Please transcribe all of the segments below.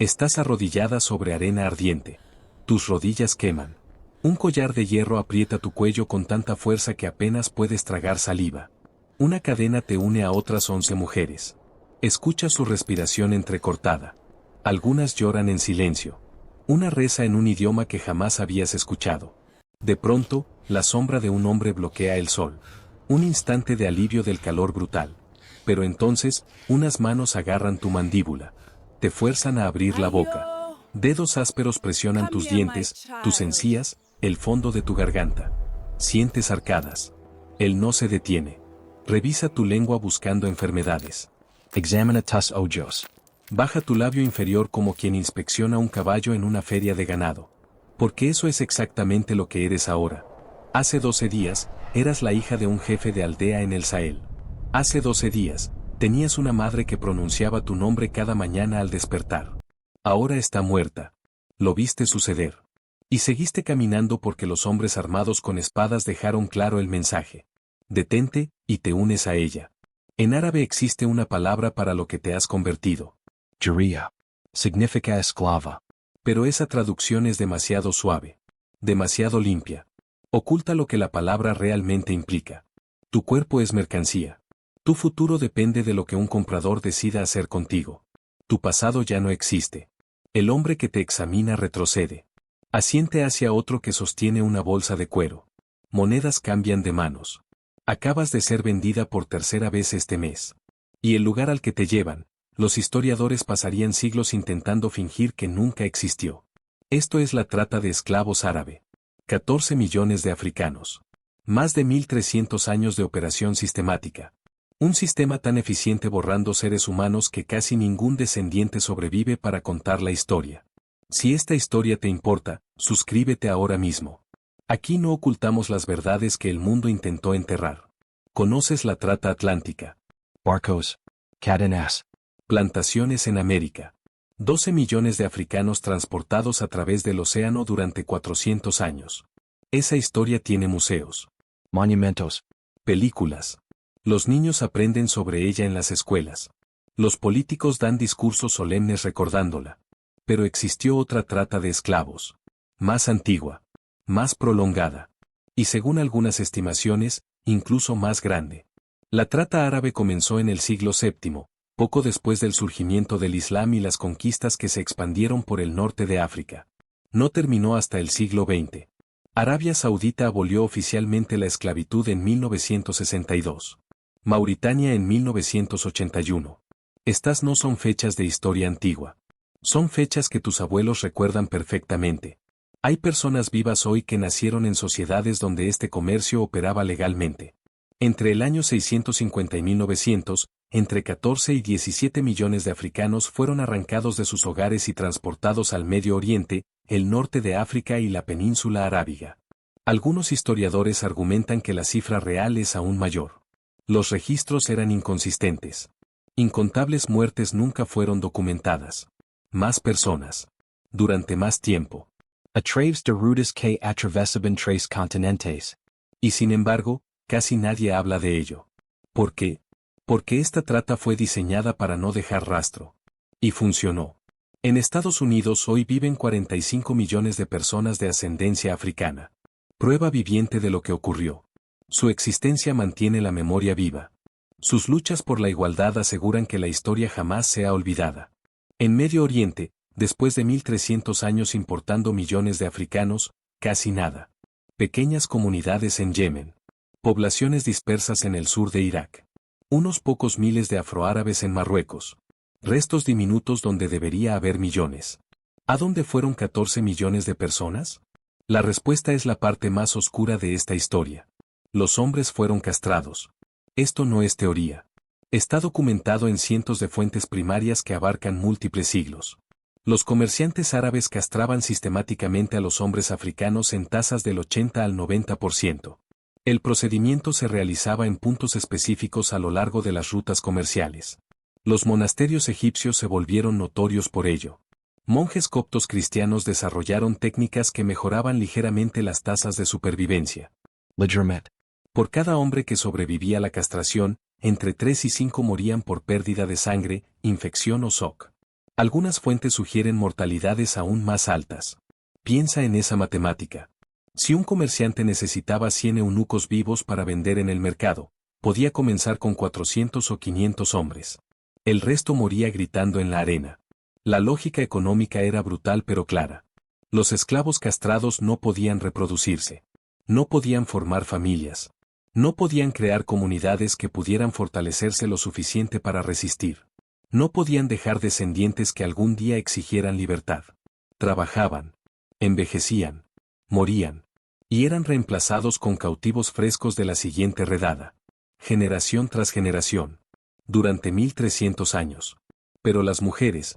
Estás arrodillada sobre arena ardiente. Tus rodillas queman. Un collar de hierro aprieta tu cuello con tanta fuerza que apenas puedes tragar saliva. Una cadena te une a otras 11 mujeres. Escuchas su respiración entrecortada. Algunas lloran en silencio. Una reza en un idioma que jamás habías escuchado. De pronto, la sombra de un hombre bloquea el sol. Un instante de alivio del calor brutal. Pero entonces, unas manos agarran tu mandíbula. Te fuerzan a abrir la boca. Dedos ásperos presionan tus dientes, tus encías, el fondo de tu garganta. Sientes arcadas. Él no se detiene. Revisa tu lengua buscando enfermedades. Examina tus ojos. Baja tu labio inferior como quien inspecciona un caballo en una feria de ganado. Porque eso es exactamente lo que eres ahora. Hace 12 días, eras la hija de un jefe de aldea en el Sahel. Hace 12 días, tenías una madre que pronunciaba tu nombre cada mañana al despertar. Ahora está muerta. Lo viste suceder. Y seguiste caminando porque los hombres armados con espadas dejaron claro el mensaje. Detente, y te unes a ella. En árabe existe una palabra para lo que te has convertido. Jariya. Significa esclava. Pero esa traducción es demasiado suave. Demasiado limpia. Oculta lo que la palabra realmente implica. Tu cuerpo es mercancía. Tu futuro depende de lo que un comprador decida hacer contigo. Tu pasado ya no existe. El hombre que te examina retrocede. Asiente hacia otro que sostiene una bolsa de cuero. Monedas cambian de manos. Acabas de ser vendida por tercera vez este mes. Y el lugar al que te llevan, los historiadores pasarían siglos intentando fingir que nunca existió. Esto es la trata de esclavos árabe. 14 millones de africanos. Más de 1300 años de operación sistemática. Un sistema tan eficiente borrando seres humanos que casi ningún descendiente sobrevive para contar la historia. Si esta historia te importa, suscríbete ahora mismo. Aquí no ocultamos las verdades que el mundo intentó enterrar. ¿Conoces la trata atlántica? Barcos. Cadenas. Plantaciones en América. 12 millones de africanos transportados a través del océano durante 400 años. Esa historia tiene museos. Monumentos. Películas. Los niños aprenden sobre ella en las escuelas. Los políticos dan discursos solemnes recordándola. Pero existió otra trata de esclavos. Más antigua. Más prolongada. Y según algunas estimaciones, incluso más grande. La trata árabe comenzó en el siglo VII, poco después del surgimiento del Islam y las conquistas que se expandieron por el norte de África. No terminó hasta el siglo XX. Arabia Saudita abolió oficialmente la esclavitud en 1962. Mauritania en 1981. Estas no son fechas de historia antigua. Son fechas que tus abuelos recuerdan perfectamente. Hay personas vivas hoy que nacieron en sociedades donde este comercio operaba legalmente. Entre el año 650 y 1900, entre 14 y 17 millones de africanos fueron arrancados de sus hogares y transportados al Medio Oriente, el norte de África y la península arábiga. Algunos historiadores argumentan que la cifra real es aún mayor. Los registros eran inconsistentes. Incontables muertes nunca fueron documentadas. Más personas. Durante más tiempo. A traves de rutas que atravesaban tres continentes. Y sin embargo, casi nadie habla de ello. ¿Por qué? Porque esta trata fue diseñada para no dejar rastro. Y funcionó. En Estados Unidos hoy viven 45 millones de personas de ascendencia africana. Prueba viviente de lo que ocurrió. Su existencia mantiene la memoria viva. Sus luchas por la igualdad aseguran que la historia jamás sea olvidada. En Medio Oriente, después de 1300 años importando millones de africanos, casi nada. Pequeñas comunidades en Yemen. Poblaciones dispersas en el sur de Irak. Unos pocos miles de afroárabes en Marruecos. Restos diminutos donde debería haber millones. ¿A dónde fueron 14 millones de personas? La respuesta es la parte más oscura de esta historia. Los hombres fueron castrados. Esto no es teoría. Está documentado en cientos de fuentes primarias que abarcan múltiples siglos. Los comerciantes árabes castraban sistemáticamente a los hombres africanos en tasas del 80 al 90%. El procedimiento se realizaba en puntos específicos a lo largo de las rutas comerciales. Los monasterios egipcios se volvieron notorios por ello. Monjes coptos cristianos desarrollaron técnicas que mejoraban ligeramente las tasas de supervivencia. Legermet. Por cada hombre que sobrevivía a la castración, entre 3 y 5 morían por pérdida de sangre, infección o shock. Algunas fuentes sugieren mortalidades aún más altas. Piensa en esa matemática. Si un comerciante necesitaba 100 eunucos vivos para vender en el mercado, podía comenzar con 400 o 500 hombres. El resto moría gritando en la arena. La lógica económica era brutal pero clara. Los esclavos castrados no podían reproducirse. No podían formar familias. No podían crear comunidades que pudieran fortalecerse lo suficiente para resistir. No podían dejar descendientes que algún día exigieran libertad. Trabajaban, envejecían, morían, y eran reemplazados con cautivos frescos de la siguiente redada. Generación tras generación. Durante 1300 años. Pero las mujeres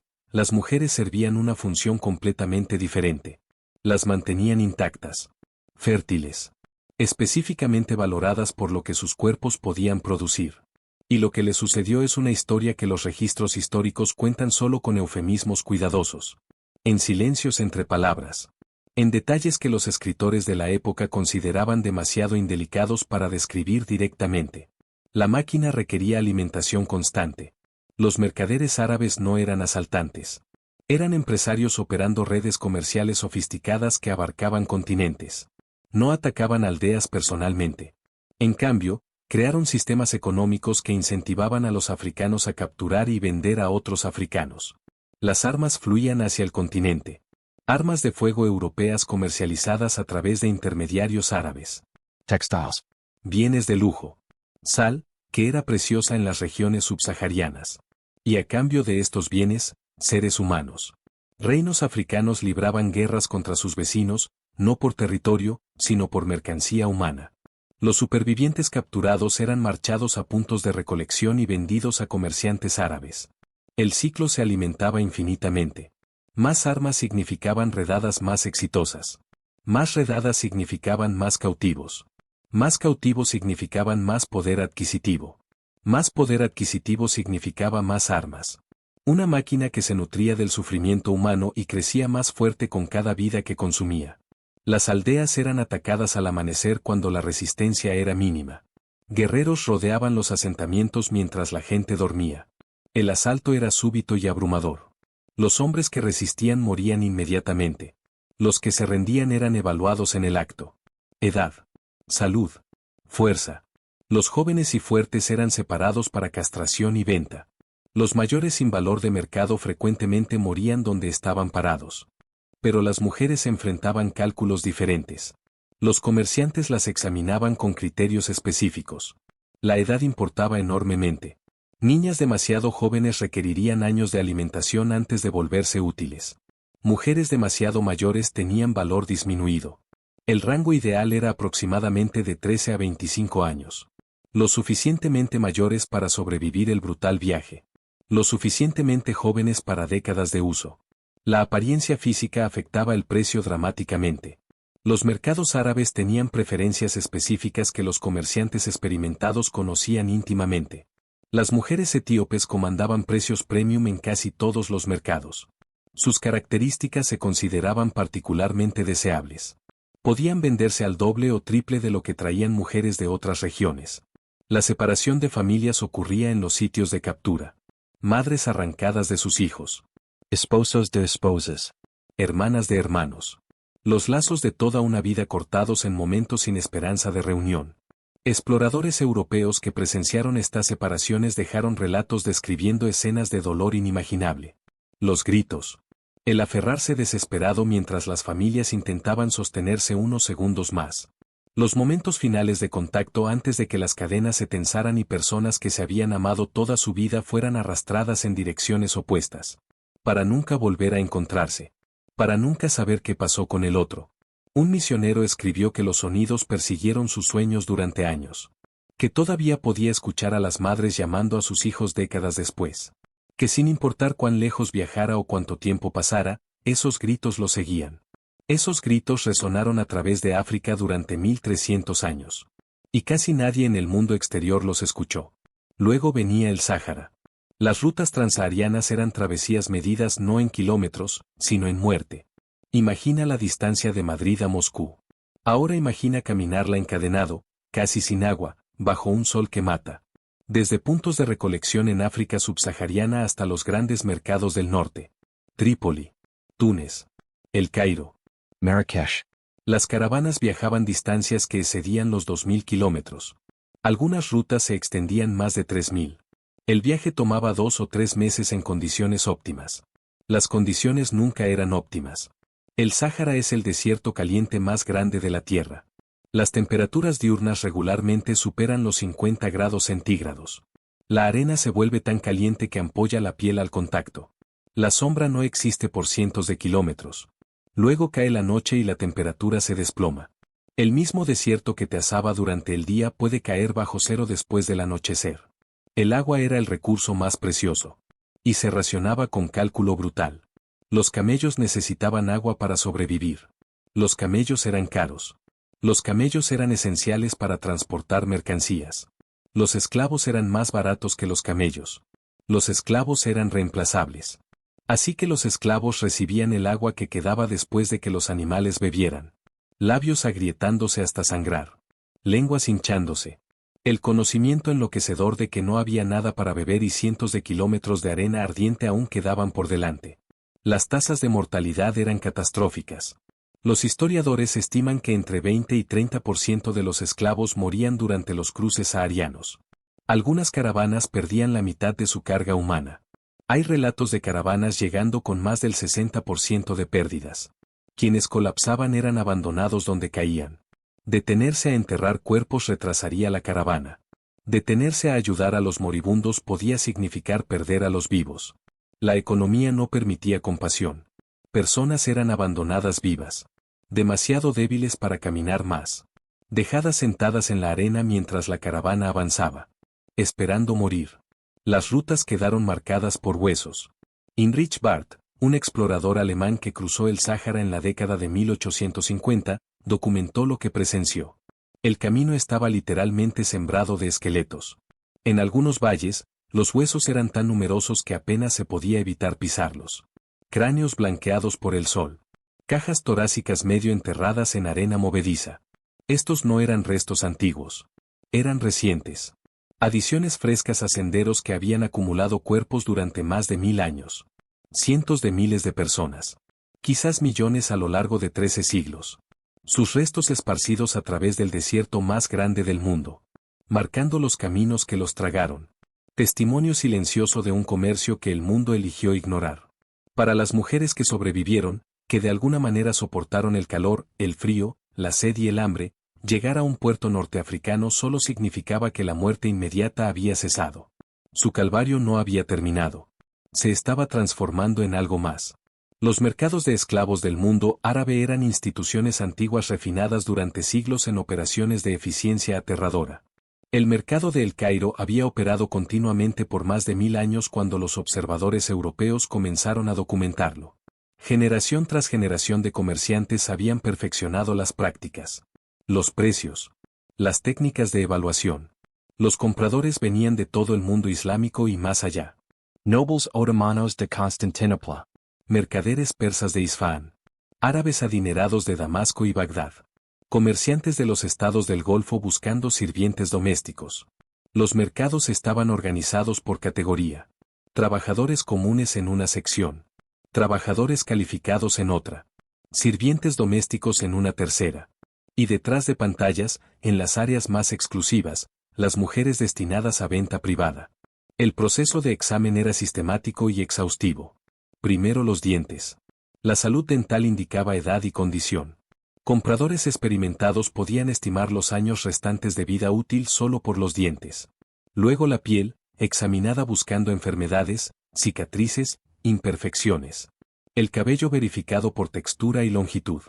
servían una función completamente diferente. Las mantenían intactas. Fértiles. Específicamente valoradas por lo que sus cuerpos podían producir. Y lo que les sucedió es una historia que los registros históricos cuentan solo con eufemismos cuidadosos. En silencios entre palabras. En detalles que los escritores de la época consideraban demasiado indelicados para describir directamente. La máquina requería alimentación constante. Los mercaderes árabes no eran asaltantes. Eran empresarios operando redes comerciales sofisticadas que abarcaban continentes. No atacaban aldeas personalmente. En cambio, crearon sistemas económicos que incentivaban a los africanos a capturar y vender a otros africanos. Las armas fluían hacia el continente. Armas de fuego europeas comercializadas a través de intermediarios árabes. Textiles. Bienes de lujo. Sal, que era preciosa en las regiones subsaharianas. Y a cambio de estos bienes, seres humanos. Reinos africanos libraban guerras contra sus vecinos, no por territorio, sino por mercancía humana. Los supervivientes capturados eran marchados a puntos de recolección y vendidos a comerciantes árabes. El ciclo se alimentaba infinitamente. Más armas significaban redadas más exitosas. Más redadas significaban más cautivos. Más cautivos significaban más poder adquisitivo. Más poder adquisitivo significaba más armas. Una máquina que se nutría del sufrimiento humano y crecía más fuerte con cada vida que consumía. Las aldeas eran atacadas al amanecer cuando la resistencia era mínima. Guerreros rodeaban los asentamientos mientras la gente dormía. El asalto era súbito y abrumador. Los hombres que resistían morían inmediatamente. Los que se rendían eran evaluados en el acto. Edad. Salud. Fuerza. Los jóvenes y fuertes eran separados para castración y venta. Los mayores sin valor de mercado frecuentemente morían donde estaban parados. Pero las mujeres enfrentaban cálculos diferentes. Los comerciantes las examinaban con criterios específicos. La edad importaba enormemente. Niñas demasiado jóvenes requerirían años de alimentación antes de volverse útiles. Mujeres demasiado mayores tenían valor disminuido. El rango ideal era aproximadamente de 13 a 25 años. Lo suficientemente mayores para sobrevivir el brutal viaje. Lo suficientemente jóvenes para décadas de uso. La apariencia física afectaba el precio dramáticamente. Los mercados árabes tenían preferencias específicas que los comerciantes experimentados conocían íntimamente. Las mujeres etíopes comandaban precios premium en casi todos los mercados. Sus características se consideraban particularmente deseables. Podían venderse al doble o triple de lo que traían mujeres de otras regiones. La separación de familias ocurría en los sitios de captura. Madres arrancadas de sus hijos. Esposos de esposas. Hermanas de hermanos. Los lazos de toda una vida cortados en momentos sin esperanza de reunión. Exploradores europeos que presenciaron estas separaciones dejaron relatos describiendo escenas de dolor inimaginable. Los gritos. El aferrarse desesperado mientras las familias intentaban sostenerse unos segundos más. Los momentos finales de contacto antes de que las cadenas se tensaran y personas que se habían amado toda su vida fueran arrastradas en direcciones opuestas. Para nunca volver a encontrarse. Para nunca saber qué pasó con el otro. Un misionero escribió que los sonidos persiguieron sus sueños durante años. Que todavía podía escuchar a las madres llamando a sus hijos décadas después. Que sin importar cuán lejos viajara o cuánto tiempo pasara, esos gritos lo seguían. Esos gritos resonaron a través de África durante 1300 años. Y casi nadie en el mundo exterior los escuchó. Luego venía el Sáhara. Las rutas transsaharianas eran travesías medidas no en kilómetros, sino en muerte. Imagina la distancia de Madrid a Moscú. Ahora imagina caminarla encadenado, casi sin agua, bajo un sol que mata. Desde puntos de recolección en África subsahariana hasta los grandes mercados del norte. Trípoli, Túnez, El Cairo, Marrakech. Las caravanas viajaban distancias que excedían los 2.000 kilómetros. Algunas rutas se extendían más de 3.000. El viaje tomaba 2 o 3 meses en condiciones óptimas. Las condiciones nunca eran óptimas. El Sáhara es el desierto caliente más grande de la Tierra. Las temperaturas diurnas regularmente superan los 50 grados centígrados. La arena se vuelve tan caliente que ampolla la piel al contacto. La sombra no existe por cientos de kilómetros. Luego cae la noche y la temperatura se desploma. El mismo desierto que te asaba durante el día puede caer bajo cero después del anochecer. El agua era el recurso más precioso. Y se racionaba con cálculo brutal. Los camellos necesitaban agua para sobrevivir. Los camellos eran caros. Los camellos eran esenciales para transportar mercancías. Los esclavos eran más baratos que los camellos. Los esclavos eran reemplazables. Así que los esclavos recibían el agua que quedaba después de que los animales bebieran. Labios agrietándose hasta sangrar. Lenguas hinchándose. El conocimiento enloquecedor de que no había nada para beber y cientos de kilómetros de arena ardiente aún quedaban por delante. Las tasas de mortalidad eran catastróficas. Los historiadores estiman que entre 20 y 30% de los esclavos morían durante los cruces saharianos. Algunas caravanas perdían la mitad de su carga humana. Hay relatos de caravanas llegando con más del 60% de pérdidas. Quienes colapsaban eran abandonados donde caían. Detenerse a enterrar cuerpos retrasaría la caravana. Detenerse a ayudar a los moribundos podía significar perder a los vivos. La economía no permitía compasión. Personas eran abandonadas vivas. Demasiado débiles para caminar más. Dejadas sentadas en la arena mientras la caravana avanzaba. Esperando morir. Las rutas quedaron marcadas por huesos. Heinrich Barth, un explorador alemán que cruzó el Sáhara en la década de 1850, documentó lo que presenció. El camino estaba literalmente sembrado de esqueletos. En algunos valles, los huesos eran tan numerosos que apenas se podía evitar pisarlos. Cráneos blanqueados por el sol. Cajas torácicas medio enterradas en arena movediza. Estos no eran restos antiguos. Eran recientes. Adiciones frescas a senderos que habían acumulado cuerpos durante más de 1000 años. Cientos de miles de personas. Quizás millones a lo largo de 13 siglos. Sus restos esparcidos a través del desierto más grande del mundo. Marcando los caminos que los tragaron. Testimonio silencioso de un comercio que el mundo eligió ignorar. Para las mujeres que sobrevivieron, que de alguna manera soportaron el calor, el frío, la sed y el hambre, llegar a un puerto norteafricano solo significaba que la muerte inmediata había cesado. Su calvario no había terminado. Se estaba transformando en algo más. Los mercados de esclavos del mundo árabe eran instituciones antiguas refinadas durante siglos en operaciones de eficiencia aterradora. El mercado de El Cairo había operado continuamente por más de 1000 años cuando los observadores europeos comenzaron a documentarlo. Generación tras generación de comerciantes habían perfeccionado las prácticas, los precios, las técnicas de evaluación. Los compradores venían de todo el mundo islámico y más allá. Nobles otomanos de Constantinopla. Mercaderes persas de Isfahán. Árabes adinerados de Damasco y Bagdad. Comerciantes de los estados del Golfo buscando sirvientes domésticos. Los mercados estaban organizados por categoría. Trabajadores comunes en una sección. Trabajadores calificados en otra. Sirvientes domésticos en una tercera. Y detrás de pantallas, en las áreas más exclusivas, las mujeres destinadas a venta privada. El proceso de examen era sistemático y exhaustivo. Primero los dientes. La salud dental indicaba edad y condición. Compradores experimentados podían estimar los años restantes de vida útil solo por los dientes. Luego la piel, examinada buscando enfermedades, cicatrices, imperfecciones. El cabello verificado por textura y longitud.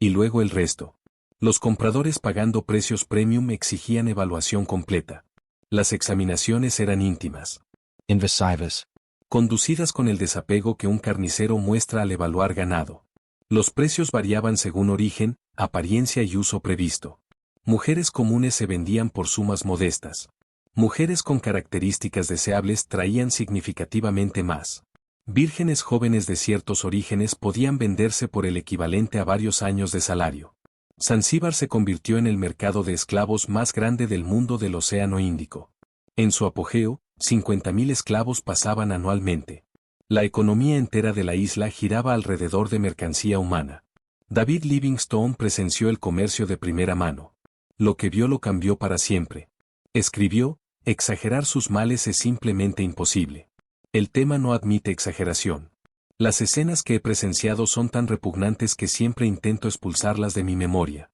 Y luego el resto. Los compradores pagando precios premium exigían evaluación completa. Las examinaciones eran íntimas. Invasivas. Conducidas con el desapego que un carnicero muestra al evaluar ganado. Los precios variaban según origen, apariencia y uso previsto. Mujeres comunes se vendían por sumas modestas. Mujeres con características deseables traían significativamente más. Vírgenes jóvenes de ciertos orígenes podían venderse por el equivalente a varios años de salario. Zanzíbar se convirtió en el mercado de esclavos más grande del mundo del Océano Índico. En su apogeo, 50.000 esclavos pasaban anualmente. La economía entera de la isla giraba alrededor de mercancía humana. David Livingstone presenció el comercio de primera mano. Lo que vio lo cambió para siempre. Escribió, exagerar sus males es simplemente imposible. El tema no admite exageración. Las escenas que he presenciado son tan repugnantes que siempre intento expulsarlas de mi memoria.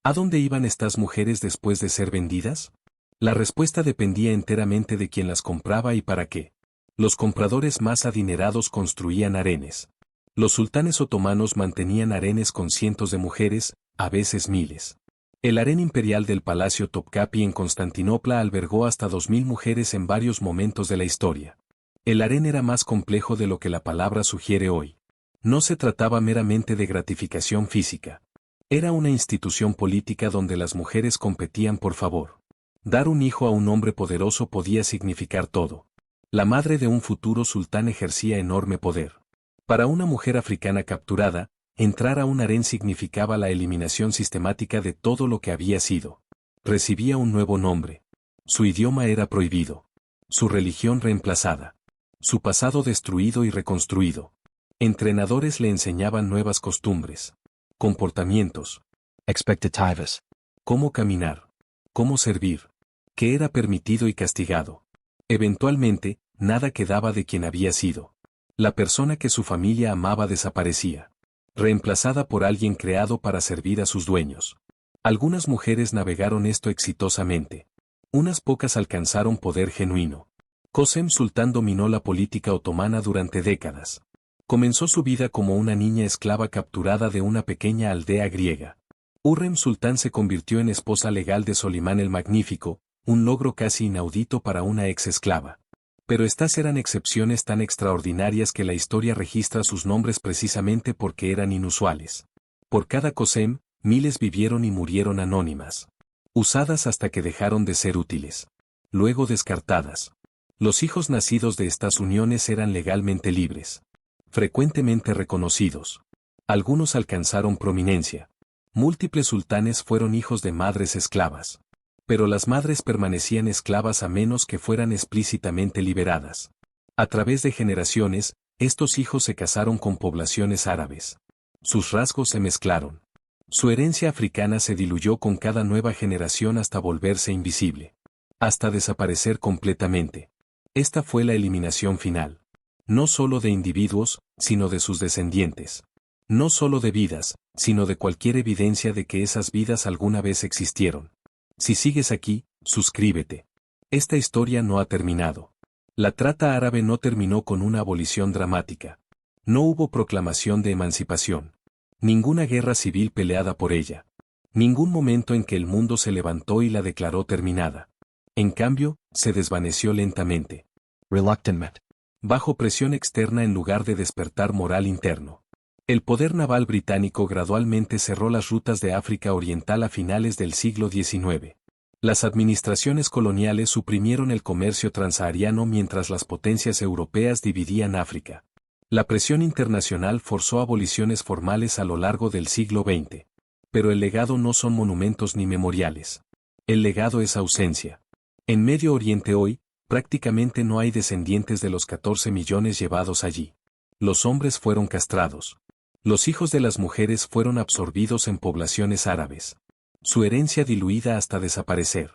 ¿A dónde iban estas mujeres después de ser vendidas? La respuesta dependía enteramente de quién las compraba y para qué. Los compradores más adinerados construían harenes. Los sultanes otomanos mantenían harenes con cientos de mujeres, a veces miles. El harén imperial del Palacio Topkapi en Constantinopla albergó hasta 2.000 mujeres en varios momentos de la historia. El harén era más complejo de lo que la palabra sugiere hoy. No se trataba meramente de gratificación física. Era una institución política donde las mujeres competían por favor. Dar un hijo a un hombre poderoso podía significar todo. La madre de un futuro sultán ejercía enorme poder. Para una mujer africana capturada, entrar a un harén significaba la eliminación sistemática de todo lo que había sido. Recibía un nuevo nombre. Su idioma era prohibido. Su religión reemplazada. Su pasado destruido y reconstruido. Entrenadores le enseñaban nuevas costumbres, comportamientos, expectativas, cómo caminar, cómo servir, qué era permitido y castigado. Eventualmente, nada quedaba de quien había sido. La persona que su familia amaba desaparecía, reemplazada por alguien creado para servir a sus dueños. Algunas mujeres navegaron esto exitosamente. Unas pocas alcanzaron poder genuino. Kösem Sultán dominó la política otomana durante décadas. Comenzó su vida como una niña esclava capturada de una pequeña aldea griega. Hürrem Sultán se convirtió en esposa legal de Solimán el Magnífico, un logro casi inaudito para una ex esclava. Pero estas eran excepciones tan extraordinarias que la historia registra sus nombres precisamente porque eran inusuales. Por cada Kösem, miles vivieron y murieron anónimas. Usadas hasta que dejaron de ser útiles. Luego descartadas. Los hijos nacidos de estas uniones eran legalmente libres. Frecuentemente reconocidos. Algunos alcanzaron prominencia. Múltiples sultanes fueron hijos de madres esclavas. Pero las madres permanecían esclavas a menos que fueran explícitamente liberadas. A través de generaciones, estos hijos se casaron con poblaciones árabes. Sus rasgos se mezclaron. Su herencia africana se diluyó con cada nueva generación hasta volverse invisible. Hasta desaparecer completamente. Esta fue la eliminación final. No solo de individuos, sino de sus descendientes. No solo de vidas, sino de cualquier evidencia de que esas vidas alguna vez existieron. Si sigues aquí, suscríbete. Esta historia no ha terminado. La trata árabe no terminó con una abolición dramática. No hubo proclamación de emancipación. Ninguna guerra civil peleada por ella. Ningún momento en que el mundo se levantó y la declaró terminada. En cambio, se desvaneció lentamente. Reluctantmente. Bajo presión externa en lugar de despertar moral interno. El poder naval británico gradualmente cerró las rutas de África Oriental a finales del siglo XIX. Las administraciones coloniales suprimieron el comercio transsahariano mientras las potencias europeas dividían África. La presión internacional forzó aboliciones formales a lo largo del siglo XX. Pero el legado no son monumentos ni memoriales. El legado es ausencia. En Medio Oriente hoy, prácticamente no hay descendientes de los 14 millones llevados allí. Los hombres fueron castrados. Los hijos de las mujeres fueron absorbidos en poblaciones árabes. Su herencia diluida hasta desaparecer.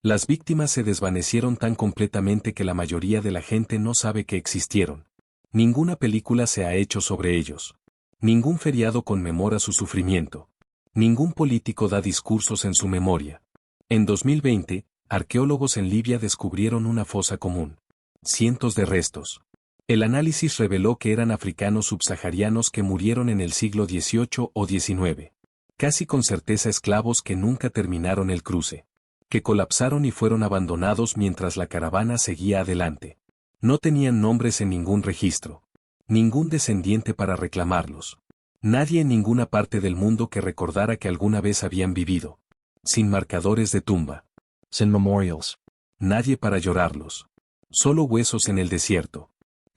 Las víctimas se desvanecieron tan completamente que la mayoría de la gente no sabe que existieron. Ninguna película se ha hecho sobre ellos. Ningún feriado conmemora su sufrimiento. Ningún político da discursos en su memoria. En 2020, arqueólogos en Libia descubrieron una fosa común. Cientos de restos. El análisis reveló que eran africanos subsaharianos que murieron en el siglo XVIII o XIX. Casi con certeza esclavos que nunca terminaron el cruce. Que colapsaron y fueron abandonados mientras la caravana seguía adelante. No tenían nombres en ningún registro. Ningún descendiente para reclamarlos. Nadie en ninguna parte del mundo que recordara que alguna vez habían vivido. Sin marcadores de tumba. Sin memorials. Nadie para llorarlos. Solo huesos en el desierto.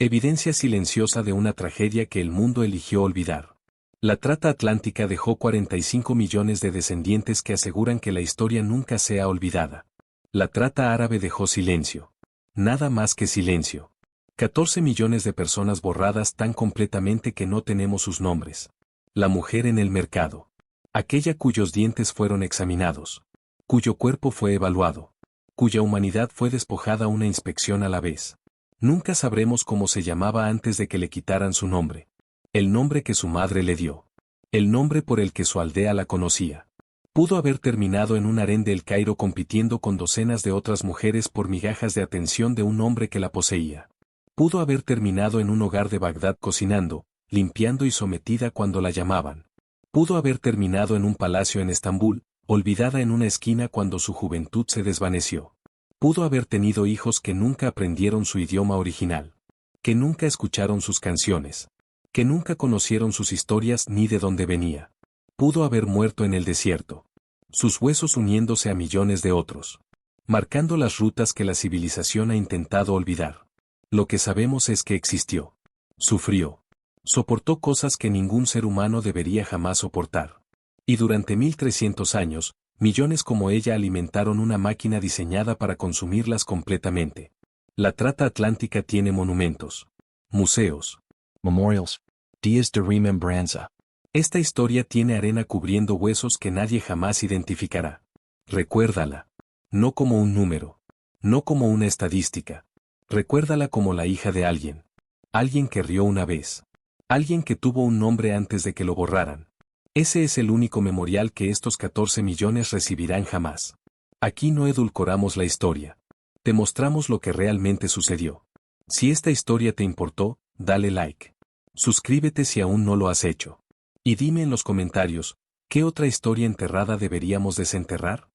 Evidencia silenciosa de una tragedia que el mundo eligió olvidar. La trata atlántica dejó 45 millones de descendientes que aseguran que la historia nunca sea olvidada. La trata árabe dejó silencio. Nada más que silencio. 14 millones de personas borradas tan completamente que no tenemos sus nombres. La mujer en el mercado. Aquella cuyos dientes fueron examinados. Cuyo cuerpo fue evaluado. Cuya humanidad fue despojada una inspección a la vez. Nunca sabremos cómo se llamaba antes de que le quitaran su nombre. El nombre que su madre le dio. El nombre por el que su aldea la conocía. Pudo haber terminado en un harén de El Cairo compitiendo con docenas de otras mujeres por migajas de atención de un hombre que la poseía. Pudo haber terminado en un hogar de Bagdad cocinando, limpiando y sometida cuando la llamaban. Pudo haber terminado en un palacio en Estambul, olvidada en una esquina cuando su juventud se desvaneció. Pudo haber tenido hijos que nunca aprendieron su idioma original. Que nunca escucharon sus canciones. Que nunca conocieron sus historias ni de dónde venía. Pudo haber muerto en el desierto. Sus huesos uniéndose a millones de otros. Marcando las rutas que la civilización ha intentado olvidar. Lo que sabemos es que existió. Sufrió. Soportó cosas que ningún ser humano debería jamás soportar. Y durante 1300 años, millones como ella alimentaron una máquina diseñada para consumirlas completamente. La trata atlántica tiene monumentos. Museos. Memorials. Días de remembranza. Esta historia tiene arena cubriendo huesos que nadie jamás identificará. Recuérdala. No como un número. No como una estadística. Recuérdala como la hija de alguien. Alguien que rió una vez. Alguien que tuvo un nombre antes de que lo borraran. Ese es el único memorial que estos 14 millones recibirán jamás. Aquí no edulcoramos la historia. Te mostramos lo que realmente sucedió. Si esta historia te importó, dale like. Suscríbete si aún no lo has hecho. Y dime en los comentarios, ¿qué otra historia enterrada deberíamos desenterrar?